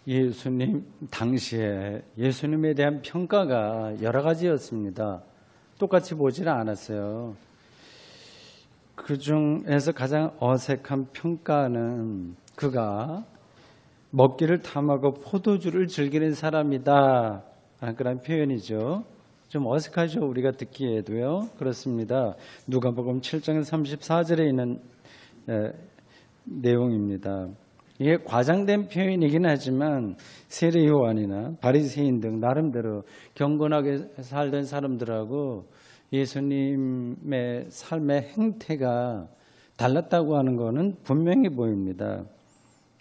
예수님 당시에 예수님에 대한 평가가 여러 가지였습니다. 똑같이 보지는 않았어요. 그 중에서 가장 어색한 평가는 그가 먹기를 탐하고 포도주를 즐기는 사람이다 라는 그런 표현이죠. 좀 어색하죠. 우리가 듣기에도요. 그렇습니다. 누가복음 7장 34절에 있는 내용입니다. 이게 과장된 표현이긴 하지만 세례 요한이나 바리새인 등 나름대로 경건하게 살던 사람들하고 예수님의 삶의 행태가 달랐다고 하는 것은 분명히 보입니다.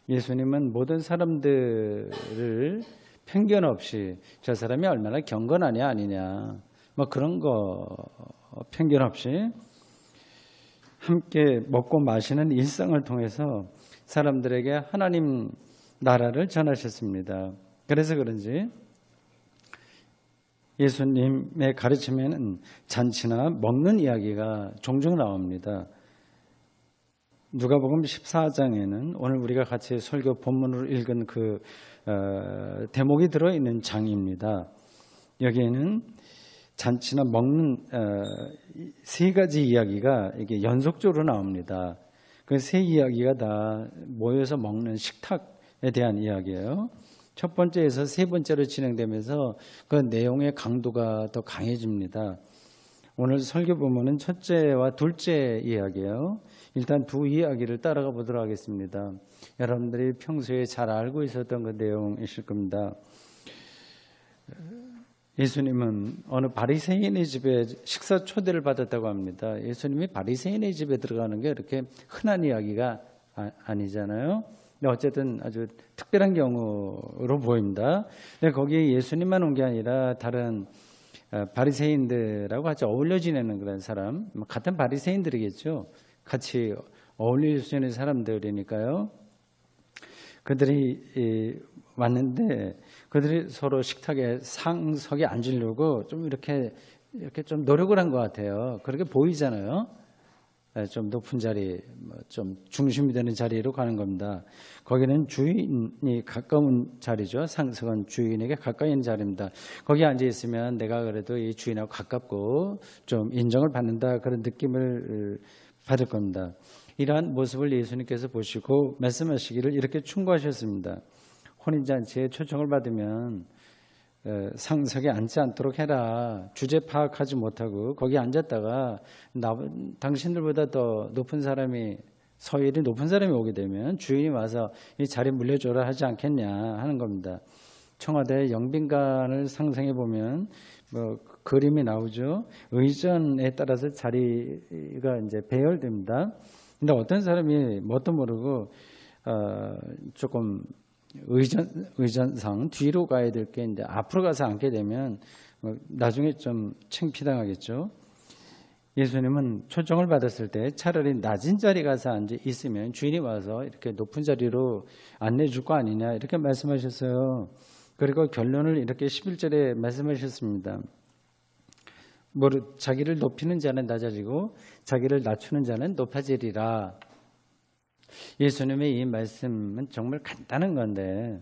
예수님은 모든 사람들을 편견 없이 저 사람이 얼마나 경건하냐 아니냐 뭐 그런 거 편견 없이 함께 먹고 마시는 일상을 통해서 사람들에게 하나님 나라를 전하셨습니다. 그래서 그런지 예수님의 가르침에는 잔치나 먹는 이야기가 종종 나옵니다. 누가복음 14장에는 오늘 우리가 같이 설교 본문으로 읽은 그 대목이 들어있는 장입니다. 여기에는 잔치나 먹는 세 가지 이야기가 이게 연속적으로 나옵니다. 그 세 이야기가 다 모여서 먹는 식탁에 대한 이야기예요. 첫 번째에서 세 번째로 진행되면서 그 내용의 강도가 더 강해집니다. 오늘 설교 본문은 첫째와 둘째 이야기예요. 일단 두 이야기를 따라가 보도록 하겠습니다. 여러분들이 평소에 잘 알고 있었던 그 내용이실 겁니다. 예수님은 어느 바리새인의 집에 식사 초대를 받았다고 합니다. 예수님이 바리새인의 집에 들어가는 게 이렇게 흔한 이야기가 아니잖아요. 근데 어쨌든 아주 특별한 경우로 보입니다. 근데 거기에 예수님만 온 게 아니라 다른 바리새인들하고 같이 어울려 지내는 그런 사람, 같은 바리새인들이겠죠. 같이 어울릴 수 있는 사람들이니까요. 그들이 왔는데 그들이 서로 식탁에 상석에 앉으려고 좀 이렇게 좀 노력을 한 것 같아요. 그렇게 보이잖아요. 좀 높은 자리, 좀 중심이 되는 자리로 가는 겁니다. 거기는 주인이 가까운 자리죠. 상석은 주인에게 가까이 있는 자리입니다. 거기 앉아 있으면 내가 그래도 이 주인하고 가깝고 좀 인정을 받는다 그런 느낌을 받을 겁니다. 이러한 모습을 예수님께서 보시고 말씀하시기를 이렇게 충고하셨습니다. 혼인잔치에 초청을 받으면 상석에 앉지 않도록 해라. 주제 파악하지 못하고 거기 앉았다가 당신들보다 더 높은 사람이 서열이 높은 사람이 오게 되면 주인이 와서 이 자리 물려줘라 하지 않겠냐 하는 겁니다. 청와대 영빈관을 상상해 보면 뭐 그림이 나오죠. 의전에 따라서 자리가 이제 배열됩니다. 근데 어떤 사람이 뭣도 모르고 조금 의전상 뒤로 가야 될 게 이제 앞으로 가서 앉게 되면 나중에 좀 창피당하겠죠. 예수님은 초청을 받았을 때 차라리 낮은 자리 가서 앉아 있으면 주인이 와서 이렇게 높은 자리로 안내줄 거 아니냐 이렇게 말씀하셨어요. 그리고 결론을 이렇게 11절에 말씀하셨습니다. 자기를 높이는 자는 낮아지고 자기를 낮추는 자는 높아지리라. 예수님의 이 말씀은 정말 간단한 건데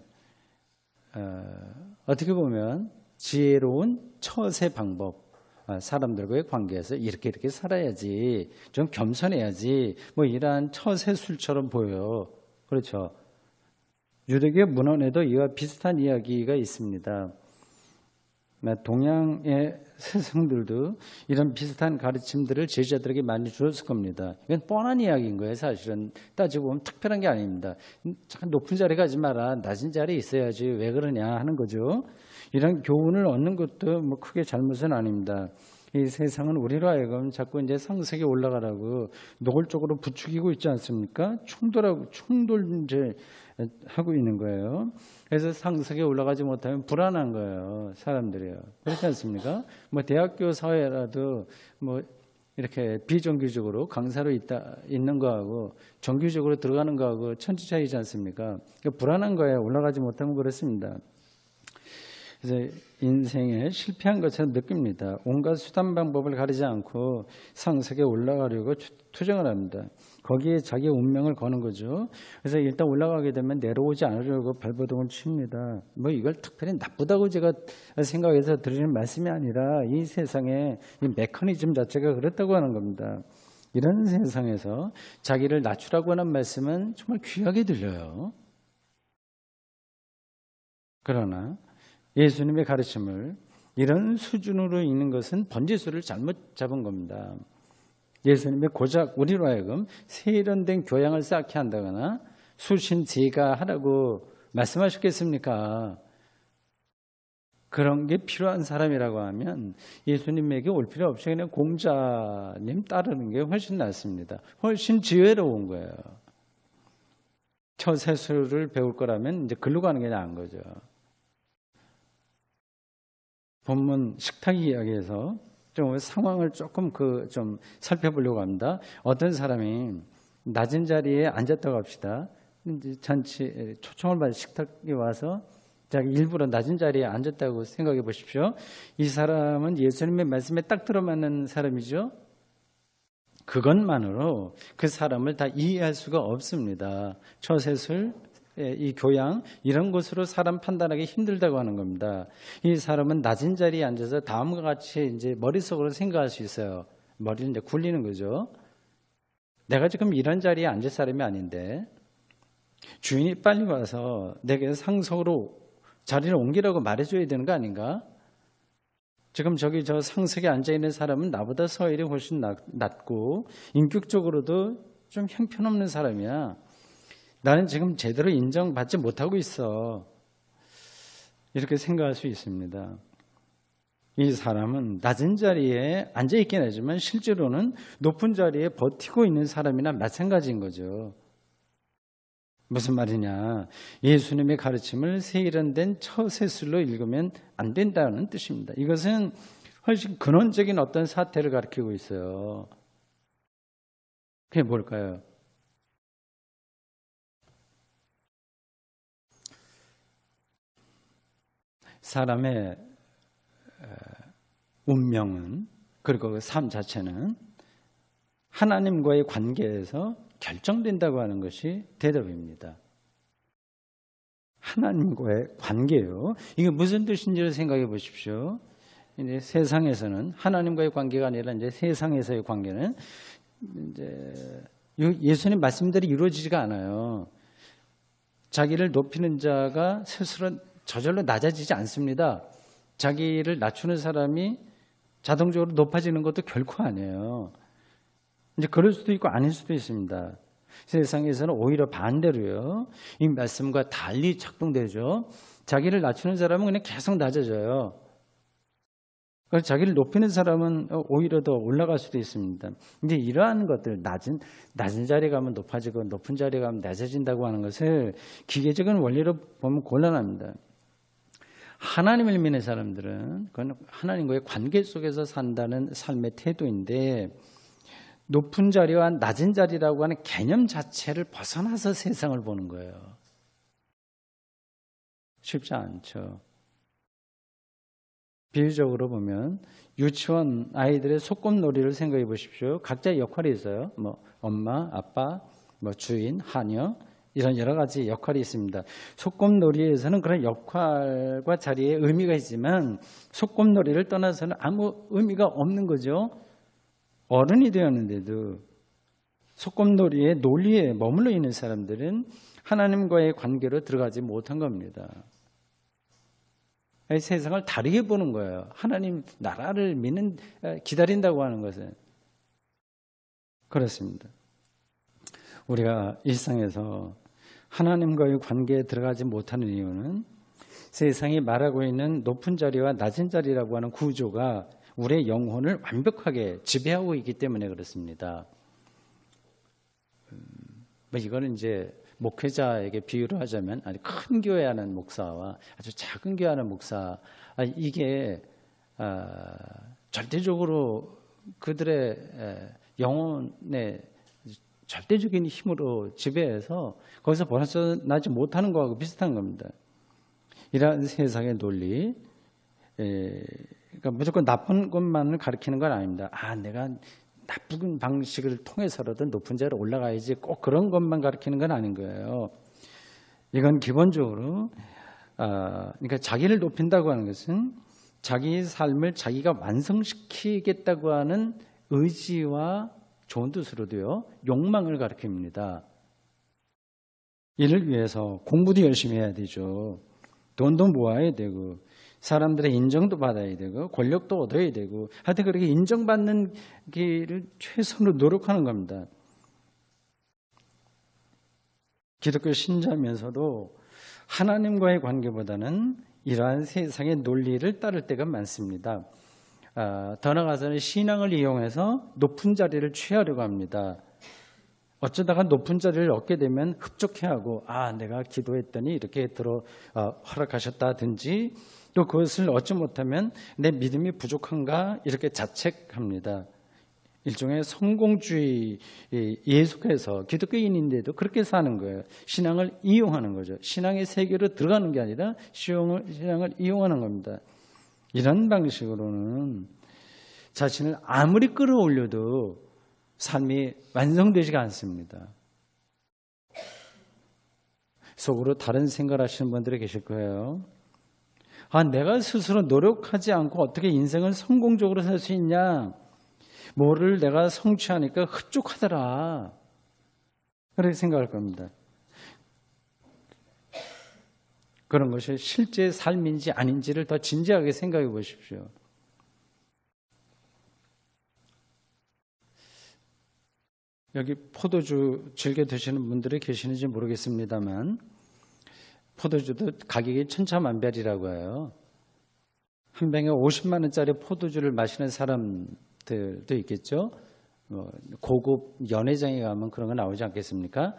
어떻게 보면 지혜로운 처세 방법, 사람들과의 관계에서 이렇게 살아야지, 좀 겸손해야지, 뭐 이러한 처세술처럼 보여요. 그렇죠. 유대교 문헌에도 이와 비슷한 이야기가 있습니다. 동양의 스승들도 이런 비슷한 가르침들을 제자들에게 많이 주었을 겁니다. 이건 뻔한 이야기인 거예요. 사실은 따지고 보면 특별한 게 아닙니다. 잠깐 높은 자리 가지 마라. 낮은 자리에 있어야지. 왜 그러냐 하는 거죠. 이런 교훈을 얻는 것도 뭐 크게 잘못은 아닙니다. 이 세상은 우리로 하여금 자꾸 이제 상석에 올라가라고 노골적으로 부추기고 있지 않습니까? 충돌제 하고 있는 거예요. 그래서 상석에 올라가지 못하면 불안한 거예요. 사람들이요. 그렇지 않습니까? 뭐 대학교 사회라도 뭐 이렇게 비정규적으로 강사로 있는 거하고 정규적으로 들어가는 거하고 천지 차이지 않습니까? 그러니까 불안한 거예요. 올라가지 못하면 그렇습니다. 그래서 인생에 실패한 것처럼 느낍니다. 온갖 수단 방법을 가리지 않고 상석에 올라가려고 투정을 합니다. 거기에 자기의 운명을 거는 거죠. 그래서 일단 올라가게 되면 내려오지 않으려고 발버둥을 칩니다. 뭐 이걸 특별히 나쁘다고 제가 생각해서 드리는 말씀이 아니라 이 세상에 이 메커니즘 자체가 그렇다고 하는 겁니다. 이런 세상에서 자기를 낮추라고 하는 말씀은 정말 귀하게 들려요. 그러나 예수님의 가르침을 이런 수준으로 읽는 것은 번지수를 잘못 잡은 겁니다. 예수님의 고작 우리로 하여금 세련된 교양을 쌓게 한다거나 수신제가 하라고 말씀하셨겠습니까? 그런 게 필요한 사람이라고 하면 예수님에게 올 필요 없이 그냥 공자님 따르는 게 훨씬 낫습니다. 훨씬 지혜로운 거예요. 처세술을 배울 거라면 이제 글로 가는 게 나은 거죠. 본문 식탁 이야기에서 좀 상황을 조금 좀 살펴보려고 합니다. 어떤 사람이 낮은 자리에 앉았다고 합시다. 이제 잔치 초청을 받은 식탁에 와서 자기 일부러 낮은 자리에 앉았다고 생각해 보십시오. 이 사람은 예수님의 말씀에 딱 들어맞는 사람이죠. 그것만으로 그 사람을 다 이해할 수가 없습니다. 처세술, 이 교양 이런 것으로 사람 판단하기 힘들다고 하는 겁니다. 이 사람은 낮은 자리에 앉아서 다음과 같이 이제 머릿속으로 생각할 수 있어요. 머리를 이제 굴리는 거죠. 내가 지금 이런 자리에 앉을 사람이 아닌데 주인이 빨리 와서 내게 상석으로 자리를 옮기라고 말해줘야 되는 거 아닌가? 지금 저기 저 상석에 앉아있는 사람은 나보다 서열이 훨씬 낮고 인격적으로도 좀 형편없는 사람이야. 나는 지금 제대로 인정받지 못하고 있어. 이렇게 생각할 수 있습니다. 이 사람은 낮은 자리에 앉아있긴 하지만 실제로는 높은 자리에 버티고 있는 사람이나 마찬가지인 거죠. 무슨 말이냐? 예수님의 가르침을 세련된 처세술로 읽으면 안 된다는 뜻입니다. 이것은 훨씬 근원적인 어떤 사태를 가리키고 있어요. 그게 뭘까요? 사람의 운명은 그리고 그 삶 자체는 하나님과의 관계에서 결정된다고 하는 것이 대답입니다. 하나님과의 관계요. 이게 무슨 뜻인지를 생각해 보십시오. 이제 세상에서는 하나님과의 관계가 아니라 이제 세상에서의 관계는 이제 예수님 말씀대로 이루어지지가 않아요. 자기를 높이는 자가 스스로 저절로 낮아지지 않습니다. 자기를 낮추는 사람이 자동적으로 높아지는 것도 결코 아니에요. 이제 그럴 수도 있고 아닐 수도 있습니다. 세상에서는 오히려 반대로요. 이 말씀과 달리 작동되죠. 자기를 낮추는 사람은 그냥 계속 낮아져요. 그래서 자기를 높이는 사람은 오히려 더 올라갈 수도 있습니다. 근데 이러한 것들, 낮은 자리에 가면 높아지고 높은 자리에 가면 낮아진다고 하는 것을 기계적인 원리로 보면 곤란합니다. 하나님을 믿는 사람들은 그건 하나님과의 관계 속에서 산다는 삶의 태도인데 높은 자리와 낮은 자리라고 하는 개념 자체를 벗어나서 세상을 보는 거예요. 쉽지 않죠. 비유적으로 보면 유치원 아이들의 소꿉놀이를 생각해 보십시오. 각자의 역할이 있어요. 뭐 엄마, 아빠, 뭐 주인, 하녀 이런 여러 가지 역할이 있습니다. 소꿉놀이에서는 그런 역할과 자리에 의미가 있지만 소꿉놀이를 떠나서는 아무 의미가 없는 거죠. 어른이 되었는데도 소꿉놀이의 논리에 머물러 있는 사람들은 하나님과의 관계로 들어가지 못한 겁니다. 세상을 다르게 보는 거예요. 하나님 나라를 기다린다고 하는 것은 그렇습니다. 우리가 일상에서 하나님과의 관계에 들어가지 못하는 이유는 세상이 말하고 있는 높은 자리와 낮은 자리라고 하는 구조가 우리의 영혼을 완벽하게 지배하고 있기 때문에 그렇습니다. 이거는 이제 목회자에게 비유를 하자면 아주 큰 교회 하는 목사와 아주 작은 교회 하는 목사 이게 절대적으로 그들의 영혼의 절대적인 힘으로 지배해서 거기서 벗어나지 못하는 것하고 비슷한 겁니다. 이러한 세상의 논리, 그러니까 무조건 나쁜 것만을 가리키는 건 아닙니다. 내가 나쁜 방식을 통해서라도 높은 자리에 올라가야지 꼭 그런 것만 가리키는 건 아닌 거예요. 이건 기본적으로 그러니까 자기를 높인다고 하는 것은 자기의 삶을 자기가 완성시키겠다고 하는 의지와 좋은 뜻으로도요, 욕망을 가리킵니다. 이를 위해서 공부도 열심히 해야 되죠. 돈도 모아야 되고 사람들의 인정도 받아야 되고 권력도 얻어야 되고 하여튼 그렇게 인정받는 길을 최선으로 노력하는 겁니다. 기독교 신자면서도 하나님과의 관계보다는 이러한 세상의 논리를 따를 때가 많습니다. 더 나아가서는 신앙을 이용해서 높은 자리를 취하려고 합니다. 어쩌다가 높은 자리를 얻게 되면 흡족해하고 내가 기도했더니 이렇게 허락하셨다든지 또 그것을 얻지 못하면 내 믿음이 부족한가 이렇게 자책합니다. 일종의 성공주의에 속해서 기독교인인데도 그렇게 사는 거예요. 신앙을 이용하는 거죠. 신앙의 세계로 들어가는 게 아니라 신앙을 이용하는 겁니다. 이런 방식으로는 자신을 아무리 끌어올려도 삶이 완성되지가 않습니다. 속으로 다른 생각을 하시는 분들이 계실 거예요. 내가 스스로 노력하지 않고 어떻게 인생을 성공적으로 살 수 있냐? 뭐를 내가 성취하니까 흡족하더라. 그렇게 생각할 겁니다. 그런 것이 실제 삶인지 아닌지를 더 진지하게 생각해 보십시오. 여기 포도주 즐겨 드시는 분들이 계시는지 모르겠습니다만 포도주도 가격이 천차만별이라고 해요. 한 병에 50만 원짜리 포도주를 마시는 사람들도 있겠죠. 고급 연회장에 가면 그런 거 나오지 않겠습니까?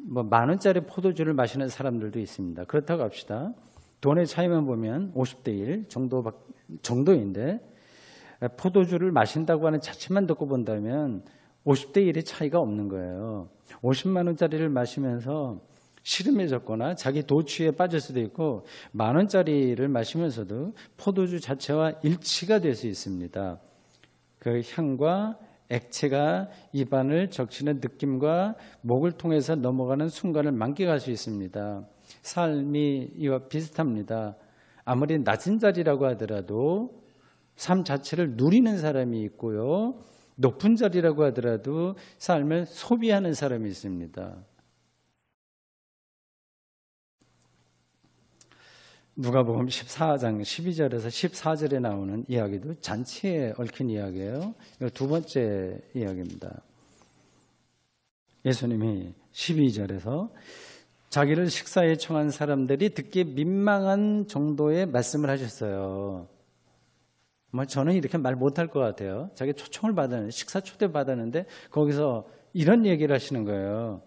만 원짜리 포도주를 마시는 사람들도 있습니다. 그렇다고 합시다. 돈의 차이만 보면 50대 1 정도인데 포도주를 마신다고 하는 자체만 듣고 본다면 50대 1의 차이가 없는 거예요. 50만 원짜리를 마시면서 시름해졌거나 자기 도취에 빠질 수도 있고 만 원짜리를 마시면서도 포도주 자체와 일치가 될 수 있습니다. 그 향과 액체가 입안을 적시는 느낌과 목을 통해서 넘어가는 순간을 만끽할 수 있습니다. 삶이 이와 비슷합니다. 아무리 낮은 자리라고 하더라도 삶 자체를 누리는 사람이 있고요. 높은 자리라고 하더라도 삶을 소비하는 사람이 있습니다. 누가복음 14장 12절에서 14절에 나오는 이야기도 잔치에 얽힌 이야기예요. 이거 두 번째 이야기입니다. 예수님이 12절에서 자기를 식사에 청한 사람들이 듣기에 민망한 정도의 말씀을 하셨어요. 저는 이렇게 말 못할 것 같아요. 자기 초청을 받았는데 식사 초대 받았는데 거기서 이런 얘기를 하시는 거예요.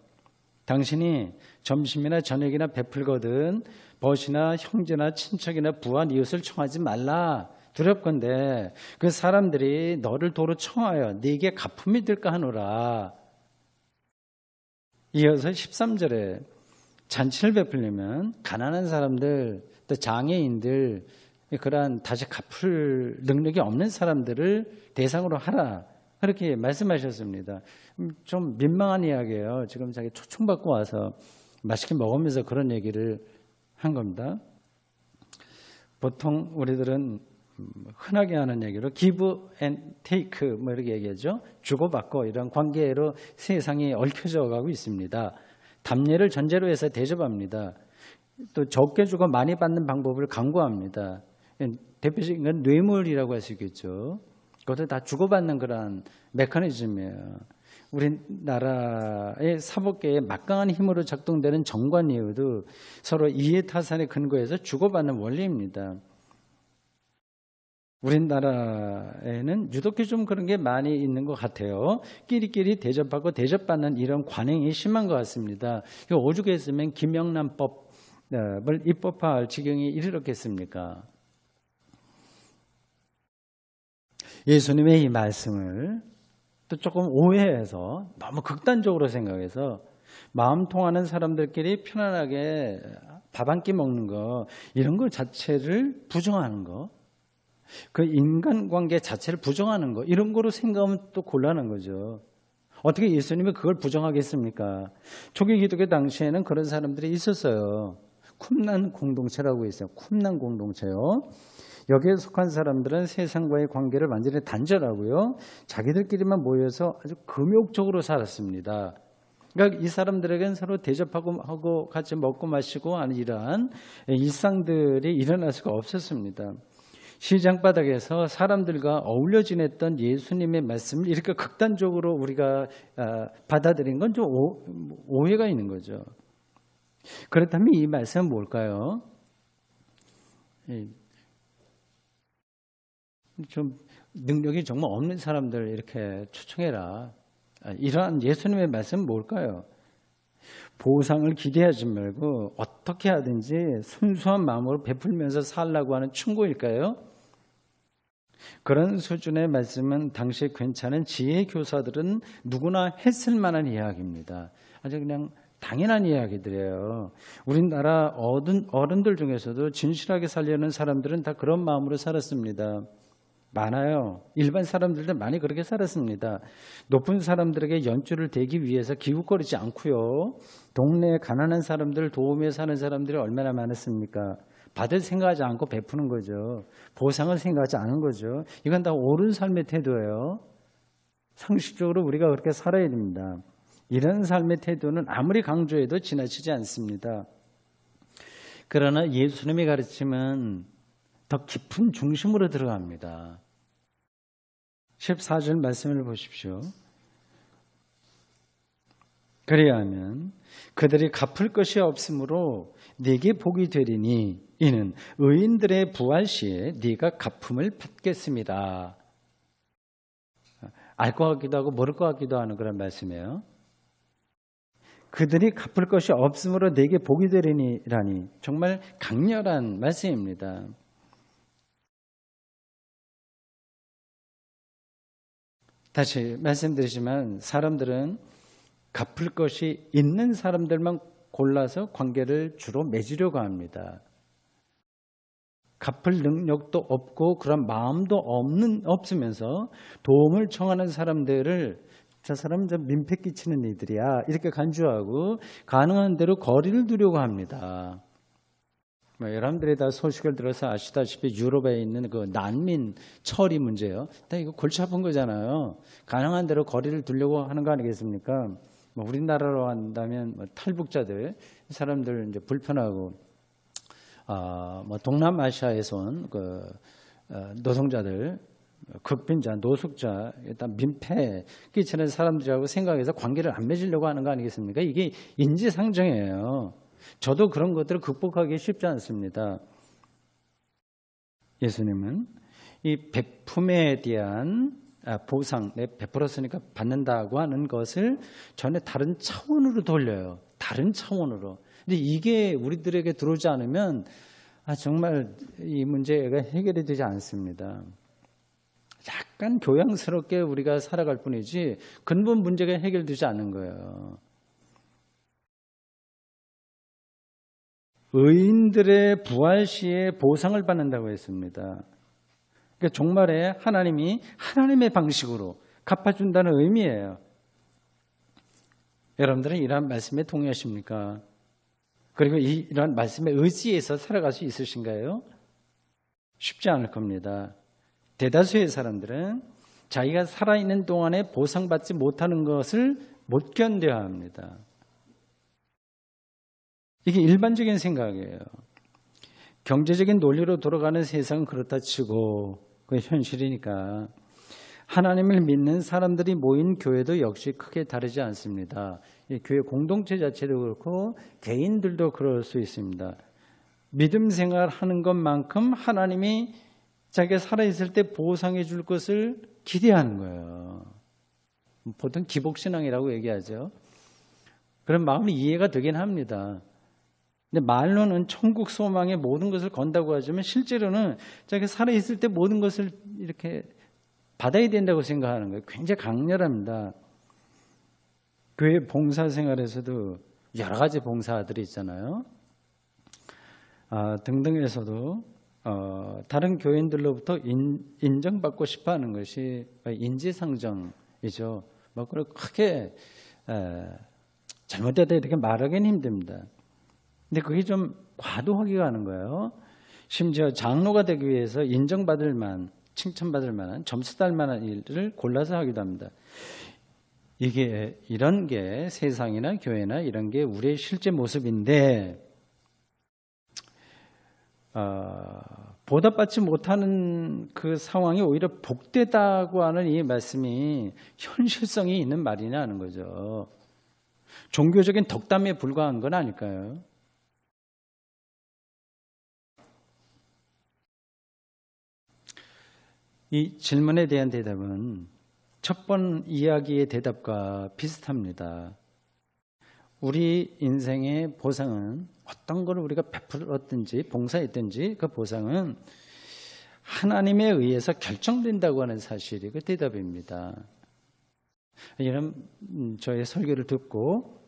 당신이 점심이나 저녁이나 베풀거든 벗이나 형제나 친척이나 부한 이웃을 청하지 말라. 두렵건대 그 사람들이 너를 도로 청하여 네게 가품이 될까 하노라. 이어서 13절에 잔치를 베풀려면 가난한 사람들 또 장애인들 그러한 다시 갚을 능력이 없는 사람들을 대상으로 하라. 그렇게 말씀하셨습니다. 좀 민망한 이야기예요. 지금 자기 초청받고 와서 맛있게 먹으면서 그런 얘기를 한 겁니다. 보통 우리들은 흔하게 하는 얘기로 give and take 이렇게 얘기하죠. 주고받고 이런 관계로 세상이 얽혀져 가고 있습니다. 답례를 전제로 해서 대접합니다. 또 적게 주고 많이 받는 방법을 강구합니다. 대표적인 건 뇌물이라고 할 수 있겠죠. 그것도 다 주고받는 그런 메커니즘이에요. 우리나라의 사법계의 막강한 힘으로 작동되는 정관예우도 서로 이해타산에 근거해서 주고받는 원리입니다. 우리나라에는 유독히 좀 그런 게 많이 있는 것 같아요. 끼리끼리 대접하고 대접받는 이런 관행이 심한 것 같습니다. 오죽했으면 김영란법을 입법화할 지경이 이르렀겠습니까? 예수님의 이 말씀을 또 조금 오해해서 너무 극단적으로 생각해서 마음 통하는 사람들끼리 편안하게 밥 한 끼 먹는 거 이런 것 자체를 부정하는 거, 그 인간관계 자체를 부정하는 거 이런 거로 생각하면 또 곤란한 거죠. 어떻게 예수님이 그걸 부정하겠습니까? 초기 기독교 당시에는 그런 사람들이 있었어요. 쿰난 공동체라고 있어요. 쿰난 공동체요. 여기에 속한 사람들은 세상과의 관계를 완전히 단절하고요. 자기들끼리만 모여서 아주 금욕적으로 살았습니다. 그러니까 이 사람들에게는 서로 대접하고 같이 먹고 마시고 하는 이러한 일상들이 일어날 수가 없었습니다. 시장 바닥에서 사람들과 어울려 지냈던 예수님의 말씀을 이렇게 극단적으로 우리가 받아들인 건 좀 오해가 있는 거죠. 그렇다면 이 말씀은 뭘까요? 좀 능력이 정말 없는 사람들 이렇게 초청해라. 이러한 예수님의 말씀은 뭘까요? 보상을 기대하지 말고 어떻게 하든지 순수한 마음으로 베풀면서 살라고 하는 충고일까요? 그런 수준의 말씀은 당시 괜찮은 지혜 교사들은 누구나 했을 만한 이야기입니다. 아주 그냥 당연한 이야기들이에요. 우리나라 어른들 중에서도 진실하게 살려는 사람들은 다 그런 마음으로 살았습니다. 많아요. 일반 사람들도 많이 그렇게 살았습니다. 높은 사람들에게 연줄을 대기 위해서 기웃거리지 않고요. 동네에 가난한 사람들 도우며 사는 사람들이 얼마나 많았습니까? 받을 생각하지 않고 베푸는 거죠. 보상을 생각하지 않은 거죠. 이건 다 옳은 삶의 태도예요. 상식적으로 우리가 그렇게 살아야 됩니다. 이런 삶의 태도는 아무리 강조해도 지나치지 않습니다. 그러나 예수님의 가르침은 더 깊은 중심으로 들어갑니다. 14절 말씀을 보십시오. 그리하면 그들이 갚을 것이 없으므로 네게 복이 되리니 이는 의인들의 부활 시에 네가 갚음을 받겠습니다. 알 것 같기도 하고 모를 것 같기도 하는 그런 말씀이에요. 그들이 갚을 것이 없으므로 네게 복이 되리니라니 정말 강렬한 말씀입니다. 다시 말씀드리지만 사람들은 갚을 것이 있는 사람들만 골라서 관계를 주로 맺으려고 합니다. 갚을 능력도 없고 그런 마음도 없으면서 도움을 청하는 사람들을 저 사람은 좀 민폐 끼치는 이들이야 이렇게 간주하고 가능한 대로 거리를 두려고 합니다. 여러분들이 다 소식을 들어서 아시다시피 유럽에 있는 그 난민 처리 문제요. 다 이거 골치 아픈 거잖아요. 가능한 대로 거리를 두려고 하는 거 아니겠습니까? 우리나라로 한다면 탈북자들, 사람들 이제 불편하고, 동남아시아에서 온 그 노동자들, 극빈자, 노숙자, 일단 민폐 끼치는 사람들이라고 생각해서 관계를 안 맺으려고 하는 거 아니겠습니까? 이게 인지상정이에요. 저도 그런 것들을 극복하기 쉽지 않습니다. 예수님은 이 베품에 대한 보상, 베풀었으니까 받는다고 하는 것을 전에 다른 차원으로 돌려요. 다른 차원으로. 근데 이게 우리들에게 들어오지 않으면 정말 이 문제가 해결이 되지 않습니다. 약간 교양스럽게 우리가 살아갈 뿐이지 근본 문제가 해결되지 않는 거예요. 의인들의 부활 시에 보상을 받는다고 했습니다. 그러니까 종말에 하나님이 하나님의 방식으로 갚아준다는 의미예요. 여러분들은 이러한 말씀에 동의하십니까? 그리고 이러한 말씀에 의지해서 살아갈 수 있으신가요? 쉽지 않을 겁니다. 대다수의 사람들은 자기가 살아있는 동안에 보상받지 못하는 것을 못 견뎌야 합니다. 이게 일반적인 생각이에요. 경제적인 논리로 돌아가는 세상은 그렇다 치고 그게 현실이니까 하나님을 믿는 사람들이 모인 교회도 역시 크게 다르지 않습니다. 이 교회 공동체 자체도 그렇고 개인들도 그럴 수 있습니다. 믿음 생활하는 것만큼 하나님이 자기가 살아있을 때 보상해 줄 것을 기대하는 거예요. 보통 기복신앙이라고 얘기하죠. 그런 마음이 이해가 되긴 합니다. 근데 말로는 천국 소망에 모든 것을 건다고 하지만 실제로는 자기가 살아있을 때 모든 것을 이렇게 받아야 된다고 생각하는 거예요. 굉장히 강렬합니다. 교회 봉사 생활에서도 여러 가지 봉사들이 있잖아요. 등등에서도 다른 교인들로부터 인정받고 싶어하는 것이 인지상정이죠. 뭐 그걸 크게 잘못되다 이렇게 말하기는 힘듭니다. 근데 그게 좀 과도하기가 하는 거예요. 심지어 장로가 되기 위해서 인정받을 만, 칭찬받을 만한, 점수 딸 만한 일을 골라서 하기도 합니다. 이런 게 세상이나 교회나 이런 게 우리의 실제 모습인데, 보답받지 못하는 그 상황이 오히려 복되다고 하는 이 말씀이 현실성이 있는 말이냐 하는 거죠. 종교적인 덕담에 불과한 건 아닐까요? 이 질문에 대한 대답은 첫 번 이야기의 대답과 비슷합니다. 우리 인생의 보상은 어떤 걸 우리가 베풀었든지 봉사했든지 그 보상은 하나님에 의해서 결정된다고 하는 사실이 그 대답입니다. 여러분 저의 설교를 듣고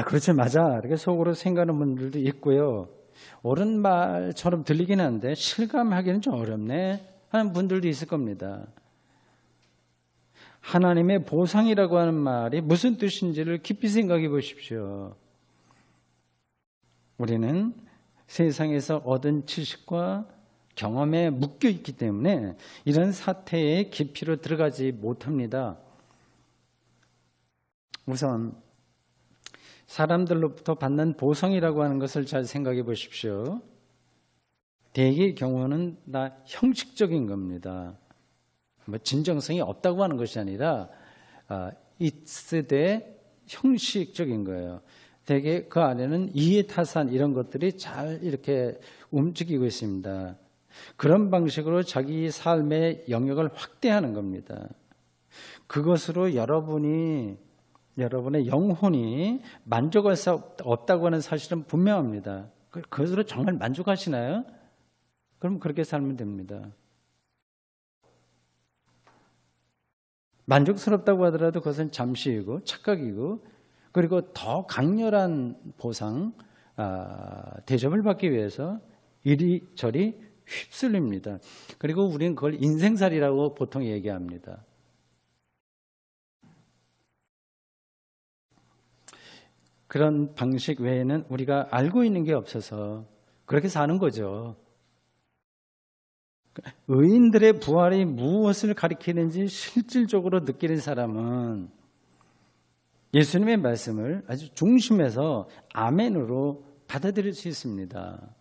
그렇지 맞아 이렇게 속으로 생각하는 분들도 있고요. 옳은 말처럼 들리긴 한데 실감하기는 좀 어렵네 하는 분들도 있을 겁니다. 하나님의 보상이라고 하는 말이 무슨 뜻인지를 깊이 생각해 보십시오. 우리는 세상에서 얻은 지식과 경험에 묶여 있기 때문에 이런 사태의 깊이로 들어가지 못합니다. 우선 사람들로부터 받는 보상이라고 하는 것을 잘 생각해 보십시오. 대개의 경우는 다 형식적인 겁니다. 뭐 진정성이 없다고 하는 것이 아니라 있으되 형식적인 거예요. 대개 그 안에는 이해타산 이런 것들이 잘 이렇게 움직이고 있습니다. 그런 방식으로 자기 삶의 영역을 확대하는 겁니다. 그것으로 여러분의 영혼이 만족할 수 없다고 하는 사실은 분명합니다. 그것으로 정말 만족하시나요? 그럼 그렇게 살면 됩니다. 만족스럽다고 하더라도 그것은 잠시이고 착각이고 그리고 더 강렬한 보상, 대접을 받기 위해서 이리저리 휩쓸립니다. 그리고 우리는 그걸 인생살이라고 보통 얘기합니다. 그런 방식 외에는 우리가 알고 있는 게 없어서 그렇게 사는 거죠. 의인들의 부활이 무엇을 가리키는지 실질적으로 느끼는 사람은 예수님의 말씀을 아주 중심에서 아멘으로 받아들일 수 있습니다.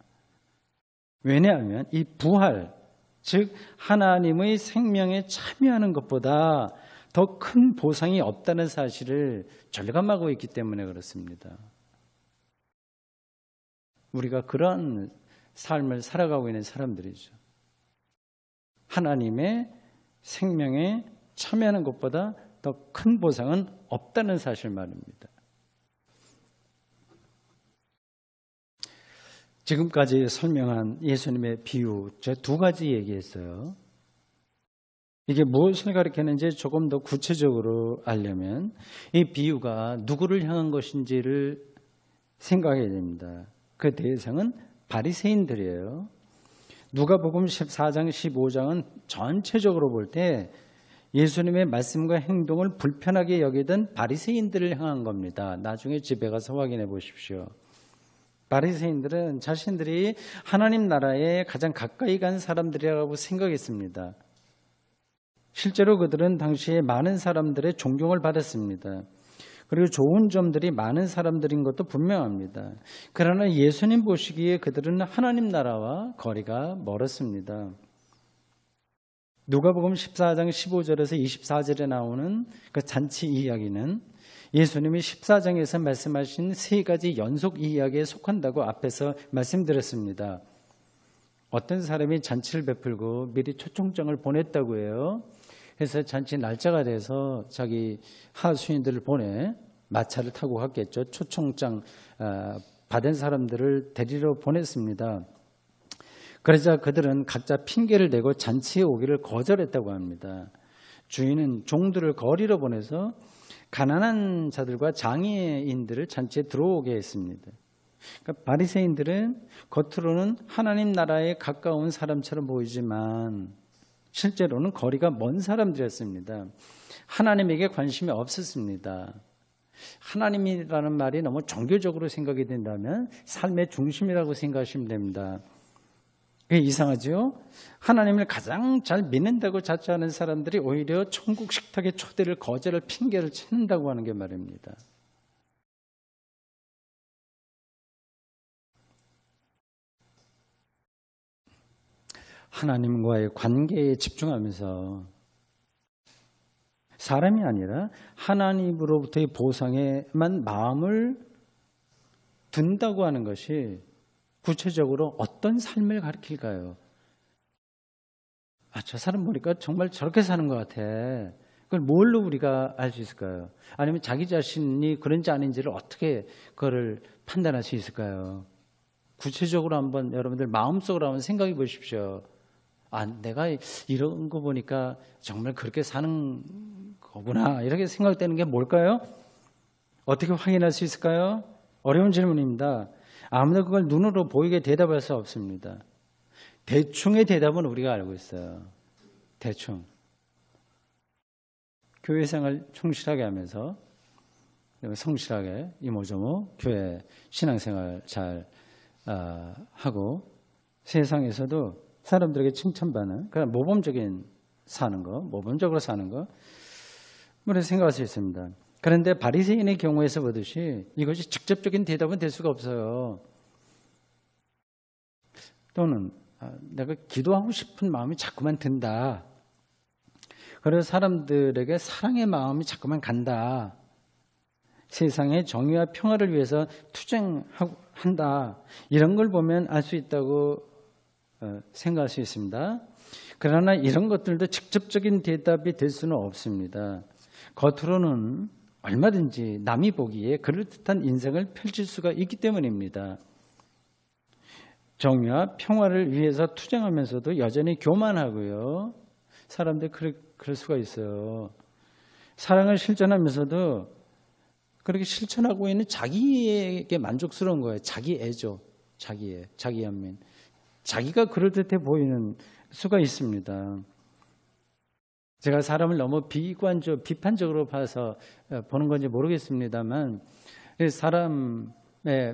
왜냐하면 이 부활, 즉 하나님의 생명에 참여하는 것보다 더 큰 보상이 없다는 사실을 절감하고 있기 때문에 그렇습니다. 우리가 그런 삶을 살아가고 있는 사람들이죠. 하나님의 생명에 참여하는 것보다 더 큰 보상은 없다는 사실 말입니다. 지금까지 설명한 예수님의 비유, 제가 두 가지 얘기했어요. 이게 무엇을 가리키는지 조금 더 구체적으로 알려면 이 비유가 누구를 향한 것인지를 생각해야 됩니다. 그 대상은 바리새인들이에요. 누가복음 14장, 15장은 전체적으로 볼 때 예수님의 말씀과 행동을 불편하게 여기던 바리새인들을 향한 겁니다. 나중에 집에 가서 확인해 보십시오. 바리새인들은 자신들이 하나님 나라에 가장 가까이 간 사람들이라고 생각했습니다. 실제로 그들은 당시에 많은 사람들의 존경을 받았습니다. 그리고 좋은 점들이 많은 사람들인 것도 분명합니다. 그러나 예수님 보시기에 그들은 하나님 나라와 거리가 멀었습니다. 누가복음 14장 15절에서 24절에 나오는 그 잔치 이야기는 예수님이 14장에서 말씀하신 세 가지 연속 이야기에 속한다고 앞에서 말씀드렸습니다. 어떤 사람이 잔치를 베풀고 미리 초청장을 보냈다고 해요. 그래서 잔치 날짜가 돼서 자기 하수인들을 보내 마차를 타고 갔겠죠. 초청장 받은 사람들을 데리러 보냈습니다. 그러자 그들은 각자 핑계를 대고 잔치에 오기를 거절했다고 합니다. 주인은 종들을 거리로 보내서 가난한 자들과 장애인들을 잔치에 들어오게 했습니다. 그러니까 바리새인들은 겉으로는 하나님 나라에 가까운 사람처럼 보이지만 실제로는 거리가 먼 사람들이었습니다. 하나님에게 관심이 없었습니다. 하나님이라는 말이 너무 종교적으로 생각이 된다면 삶의 중심이라고 생각하시면 됩니다. 그게 이상하죠? 하나님을 가장 잘 믿는다고 자처하는 사람들이 오히려 천국 식탁의 초대를 거절할 핑계를 찾는다고 하는 게 말입니다. 하나님과의 관계에 집중하면서 사람이 아니라 하나님으로부터의 보상에만 마음을 둔다고 하는 것이 구체적으로 어떤 삶을 가리킬까요? 저 사람 보니까 정말 저렇게 사는 것 같아. 그걸 뭘로 우리가 알 수 있을까요? 아니면 자기 자신이 그런지 아닌지를 어떻게 그거를 판단할 수 있을까요? 구체적으로 한번 여러분들 마음속으로 한번 생각해 보십시오. 내가 이런 거 보니까 정말 그렇게 사는 거구나. 이렇게 생각되는 게 뭘까요? 어떻게 확인할 수 있을까요? 어려운 질문입니다. 아무도 그걸 눈으로 보이게 대답할 수 없습니다. 대충의 대답은 우리가 알고 있어요. 대충. 교회 생활 충실하게 하면서 성실하게 이모저모 교회 신앙생활 잘 하고 세상에서도 사람들에게 칭찬받는 그런 모범적으로 사는 거 우리가 생각할 수 있습니다. 그런데 바리새인의 경우에서 보듯이 이것이 직접적인 대답은 될 수가 없어요. 또는 내가 기도하고 싶은 마음이 자꾸만 든다. 그래서 사람들에게 사랑의 마음이 자꾸만 간다. 세상의 정의와 평화를 위해서 투쟁한다. 이런 걸 보면 알 수 있다고 생각할 수 있습니다. 그러나 이런 것들도 직접적인 대답이 될 수는 없습니다. 겉으로는 얼마든지 남이 보기에 그럴듯한 인생을 펼칠 수가 있기 때문입니다. 정의와 평화를 위해서 투쟁하면서도 여전히 교만하고요. 사람들이 그럴 수가 있어요. 사랑을 실천하면서도 그렇게 실천하고 있는 자기에게 만족스러운 거예요. 자기 애죠. 자기 연민. 자기가 그럴듯해 보이는 수가 있습니다. 제가 사람을 너무 비판적으로 봐서 보는 건지 모르겠습니다만 사람의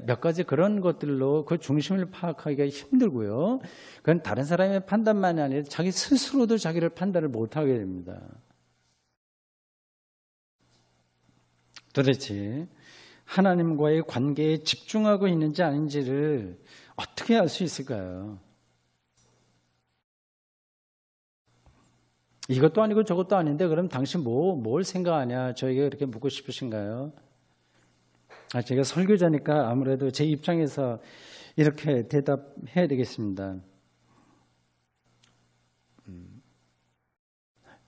몇 가지 그런 것들로 그 중심을 파악하기가 힘들고요. 그건 다른 사람의 판단만이 아니라 자기 스스로도 자기를 판단을 못하게 됩니다. 도대체 하나님과의 관계에 집중하고 있는지 아닌지를 어떻게 알 수 있을까요? 이것도 아니고 저것도 아닌데 그럼 당신 뭘 생각하냐? 저에게 그렇게 묻고 싶으신가요? 제가 설교자니까 아무래도 제 입장에서 이렇게 대답해야 되겠습니다.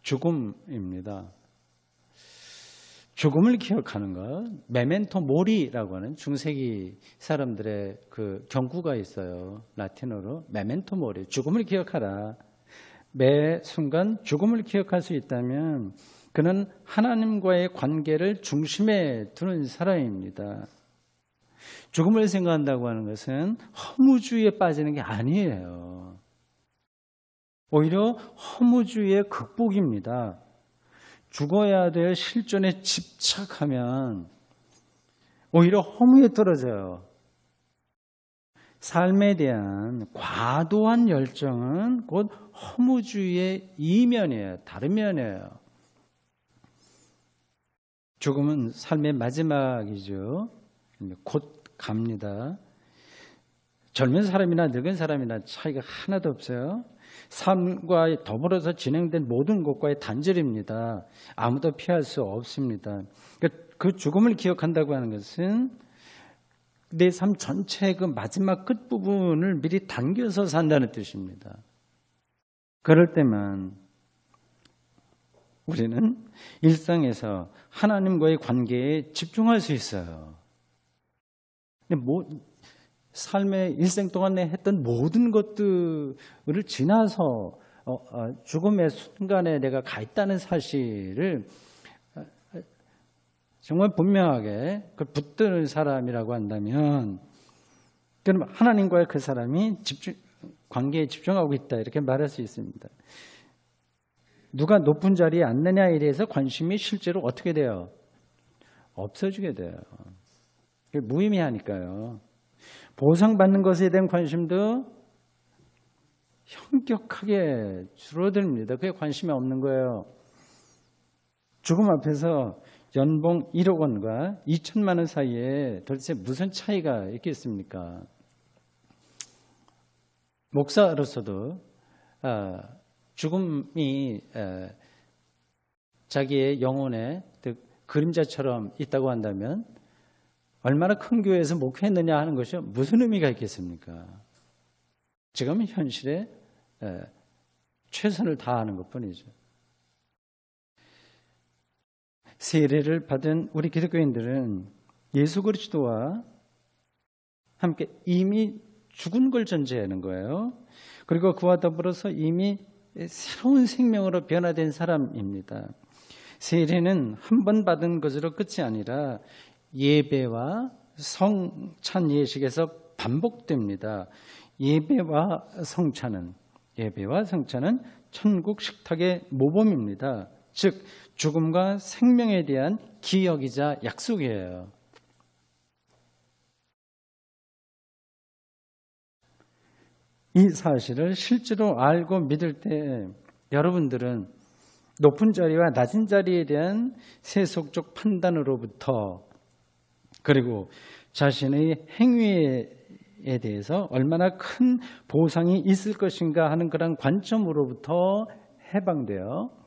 죽음입니다. 죽음을 기억하는 것, 메멘토 모리라고 하는 중세기 사람들의 그 경구가 있어요. 라틴어로 메멘토 모리, 죽음을 기억하라. 매 순간 죽음을 기억할 수 있다면 그는 하나님과의 관계를 중심에 두는 사람입니다. 죽음을 생각한다고 하는 것은 허무주의에 빠지는 게 아니에요. 오히려 허무주의의 극복입니다. 죽어야 될 실존에 집착하면 오히려 허무에 떨어져요. 삶에 대한 과도한 열정은 곧 허무주의의 이면이에요. 다른 면이에요. 죽음은 삶의 마지막이죠. 곧 갑니다. 젊은 사람이나 늙은 사람이나 차이가 하나도 없어요. 삶과 더불어서 진행된 모든 것과의 단절입니다. 아무도 피할 수 없습니다. 그 죽음을 기억한다고 하는 것은 내 삶 전체의 그 마지막 끝부분을 미리 당겨서 산다는 뜻입니다. 그럴 때만 우리는 일상에서 하나님과의 관계에 집중할 수 있어요. 삶의 일생 동안에 했던 모든 것들을 지나서 죽음의 순간에 내가 가 있다는 사실을 정말 분명하게 붙드는 사람이라고 한다면 그럼 하나님과의 그 사람이 관계에 집중하고 있다 이렇게 말할 수 있습니다. 누가 높은 자리에 앉느냐에 대해서 관심이 실제로 어떻게 돼요? 없어지게 돼요. 무의미하니까요. 보상받는 것에 대한 관심도 현격하게 줄어듭니다. 그게 관심이 없는 거예요. 죽음 앞에서 연봉 1억 원과 2천만 원 사이에 도대체 무슨 차이가 있겠습니까? 목사로서도 죽음이 자기의 영혼의 그림자처럼 있다고 한다면 얼마나 큰 교회에서 목회했느냐 하는 것이 무슨 의미가 있겠습니까? 지금은 현실에 최선을 다하는 것뿐이죠. 세례를 받은 우리 기독교인들은 예수 그리스도와 함께 이미 죽은 걸 전제하는 거예요. 그리고 그와 더불어서 이미 새로운 생명으로 변화된 사람입니다. 세례는 한 번 받은 것으로 끝이 아니라 예배와 성찬 예식에서 반복됩니다. 예배와 성찬은 천국 식탁의 모범입니다. 즉 죽음과 생명에 대한 기억이자 약속이에요. 이 사실을 실제로 알고 믿을 때 여러분들은 높은 자리와 낮은 자리에 대한 세속적 판단으로부터 그리고 자신의 행위에 대해서 얼마나 큰 보상이 있을 것인가 하는 그런 관점으로부터 해방되어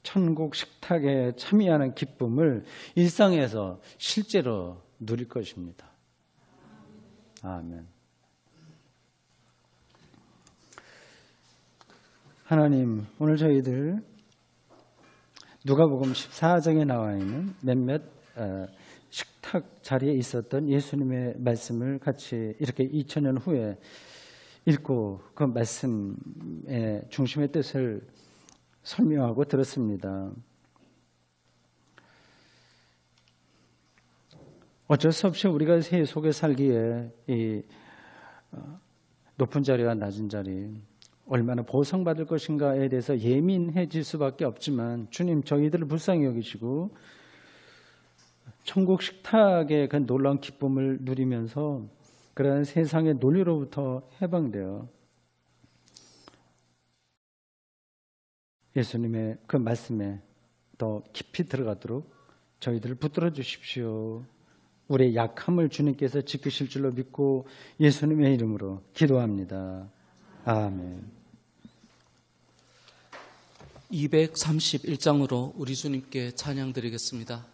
천국 식탁에 참여하는 기쁨을 일상에서 실제로 누릴 것입니다. 아멘. 하나님, 오늘 저희들 누가복음 14장에 나와 있는 몇몇 식탁 자리에 있었던 예수님의 말씀을 같이 이렇게 2000년 후에 읽고 그 말씀의 중심의 뜻을 설명하고 들었습니다. 어쩔 수 없이 우리가 세 속에 살기에 이 높은 자리와 낮은 자리 얼마나 보상받을 것인가에 대해서 예민해질 수밖에 없지만 주님 저희들을 불쌍히 여기시고 천국 식탁의 그 놀라운 기쁨을 누리면서 그런 세상의 논리로부터 해방되어 예수님의 그 말씀에 더 깊이 들어가도록 저희들을 붙들어 주십시오. 우리의 약함을 주님께서 지키실 줄로 믿고 예수님의 이름으로 기도합니다. 아멘. 231장으로 우리 주님께 찬양 드리겠습니다.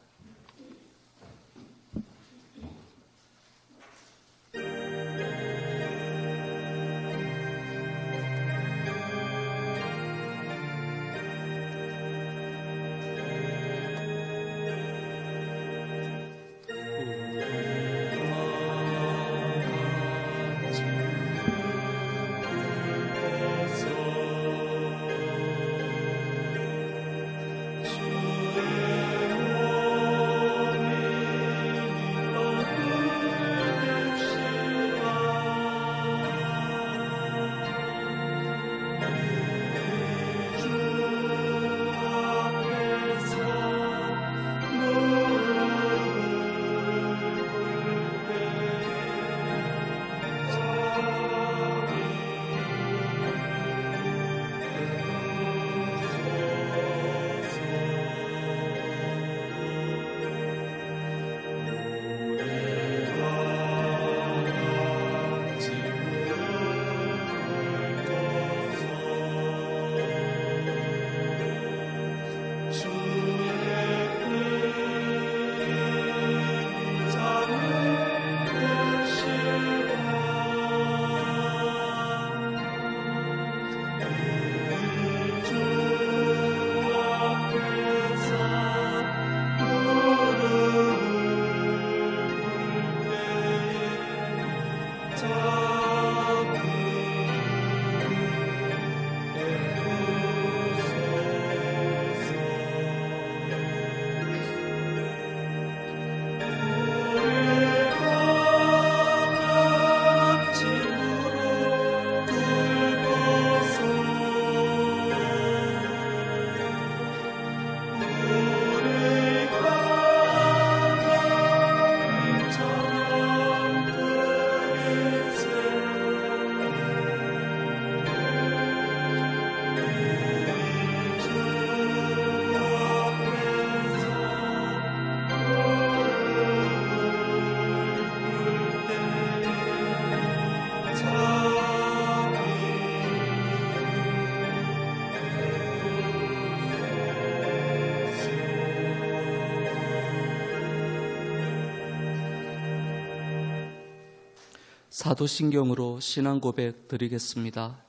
사도신경으로 신앙 고백 드리겠습니다.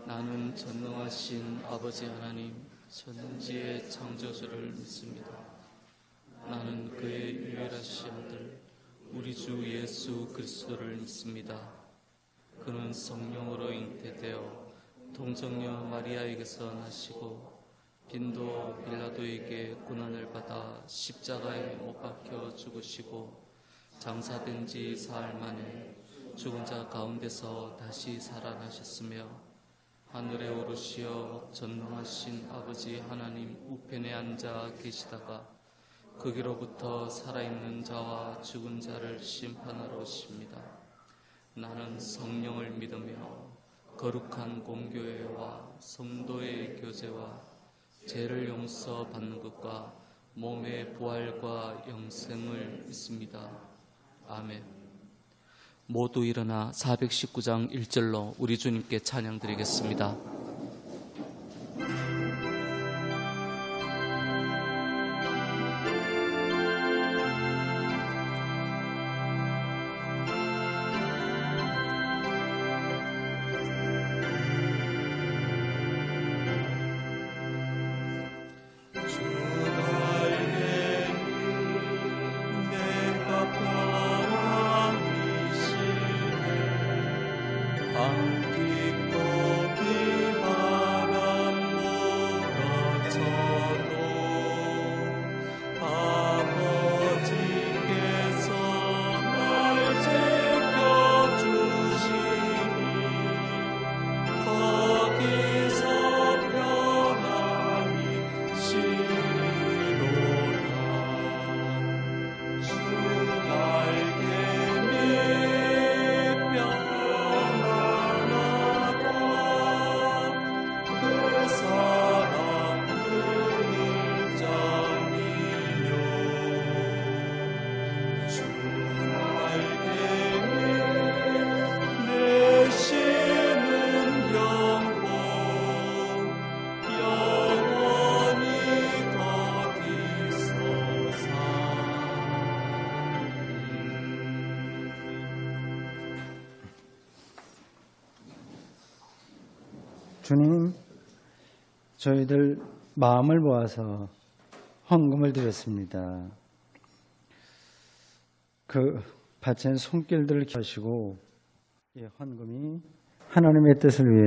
나는 전능하신 아버지 하나님, 천지의 창조주를 믿습니다. 나는 그의 유일하신 아들, 우리 주 예수 그리스도를 믿습니다. 그는 성령으로 잉태되어 동정녀 마리아에게서 나시고 빈도 빌라도에게 고난을 받아 십자가에 못 박혀 죽으시고 장사된 지 사흘 만에 죽은 자 가운데서 다시 살아나셨으며 하늘에 오르시어 전능하신 아버지 하나님 우편에 앉아 계시다가 거기로부터 살아있는 자와 죽은 자를 심판하러 오십니다. 나는 성령을 믿으며 거룩한 공교회와 성도의 교제와 죄를 용서 받는 것과 몸의 부활과 영생을 믿습니다. 아멘. 모두 일어나 419장 1절로 우리 주님께 찬양 드리겠습니다. 주님, 저희들 마음을 모아서 헌금을 드렸습니다. 그 바친 손길들을 켜시고 이 헌금이 하나님의 뜻을 위해